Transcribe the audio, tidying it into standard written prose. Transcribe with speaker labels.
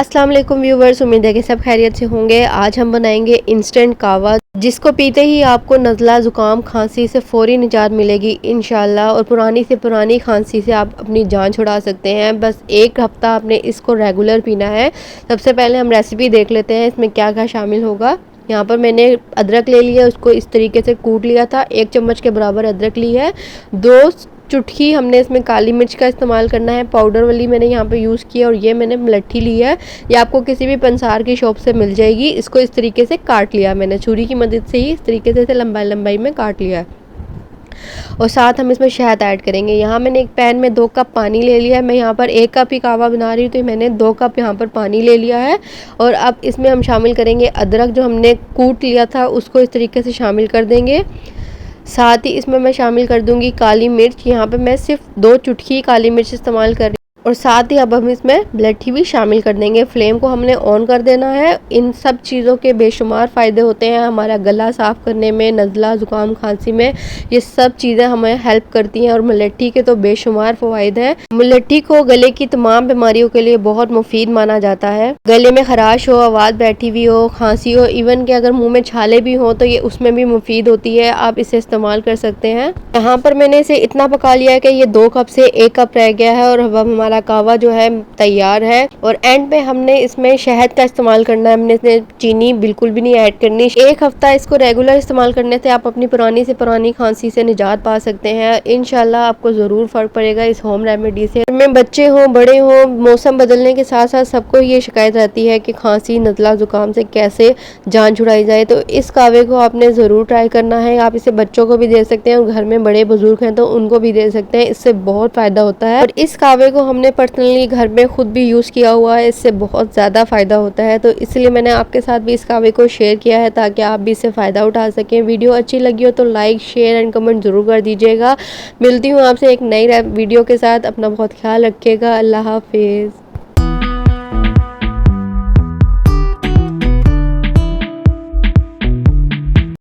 Speaker 1: अस्सलाम वालेकुम व्यूवर्स, उम्मीद है कि सब खैरियत से होंगे। आज हम बनाएंगे इंस्टेंट कहवा, जिसको पीते ही आपको नज़ला ज़ुकाम खांसी से फ़ौरी निजात मिलेगी इंशाल्लाह। और पुरानी से पुरानी खांसी से आप अपनी जान छुड़ा सकते हैं। बस एक हफ़्ता आपने इसको रेगुलर पीना है। सबसे पहले हम रेसिपी देख लेते हैं इसमें क्या क्या शामिल होगा। यहाँ पर मैंने अदरक ले लिया, उसको इस तरीके से कूट लिया था। 1 चम्मच के बराबर अदरक ली है। 2 चुटकी हमने इसमें काली मिर्च का इस्तेमाल करना है, पाउडर वाली मैंने यहाँ पे यूज़ किया। और ये मैंने मलट्ठी ली है, ये आपको किसी भी पंसार की शॉप से मिल जाएगी। इसको इस तरीके से काट लिया मैंने, छुरी की मदद से ही इस तरीके से लंबाई लंबाई में काट लिया है। और साथ हम इसमें शहद ऐड करेंगे। यहाँ मैंने एक पैन में 2 कप पानी ले लिया है। मैं यहाँ पर 1 कप ही कहवा बना रही हूँ, तो मैंने 2 कप यहाँ पर पानी ले लिया है। और अब इसमें हम शामिल करेंगे अदरक, जो हमने कूट लिया था उसको इस तरीके से शामिल कर देंगे। साथ ही इसमें मैं शामिल कर दूंगी काली मिर्च। यहाँ पे मैं सिर्फ 2 चुटकी काली मिर्च इस्तेमाल कर रही हूँ। और साथ ही अब हम इसमें मलट्ठी भी शामिल कर देंगे। फ्लेम को हमने ऑन कर देना है। इन सब चीज़ों के बेशुमार फ़ायदे होते हैं हमारा गला साफ़ करने में, नज़ला ज़ुकाम खांसी में, ये सब चीज़ें हमें हेल्प करती हैं। और मलट्ठी के तो बेशुमार फ़वाइद हैं। मलट्ठी को गले की तमाम बीमारियों के लिए बहुत मुफीद माना जाता है। गले में खराश हो, आवाज़ बैठी हुई हो, खांसी हो, इवन के अगर मुँह में छाले भी हो तो ये उसमें भी मुफीद होती है। आप इसे इस्तेमाल कर सकते हैं। यहाँ पर मैंने इसे इतना पका लिया है कि ये 2 कप से 1 कप रह गया है। और अब हमारा कहवा जो है तैयार है। और एंड पे हमने इसमें शहद का इस्तेमाल करना है। हमने इसमें चीनी बिल्कुल भी नहीं ऐड करनी। 1 हफ्ता इसको रेगुलर इस्तेमाल करने से आप अपनी पुरानी से पुरानी खांसी से निजात पा सकते हैं। इंशाल्लाह आपको ज़रूर फ़र्क पड़ेगा इस होम रेमेडी से। में बच्चे हों, बड़े हों, मौसम बदलने के साथ साथ सबको ये शिकायत रहती है कि खांसी, नज़ला ज़ुकाम से कैसे जान छुड़ाई जाए। तो इस कहवे को आपने ज़रूर ट्राई करना है। आप इसे बच्चों को भी दे सकते हैं और घर में बड़े बुजुर्ग हैं तो उनको भी दे सकते हैं। इससे बहुत फ़ायदा होता है। और इस कहवे को हमने पर्सनली घर में खुद भी यूज़ किया हुआ है। इससे बहुत ज़्यादा फ़ायदा होता है। तो इसलिए मैंने आपके साथ भी इस कहवे को शेयर किया है ताकि आप भी इससे फ़ायदा उठा सकें। वीडियो अच्छी लगी हो तो लाइक, शेयर एंड कमेंट ज़रूर कर दीजिएगा। मिलती हूँ आपसे एक नई वीडियो के साथ। अपना बहुत ख्याल रखिएगा। अल्लाह हाफिज़।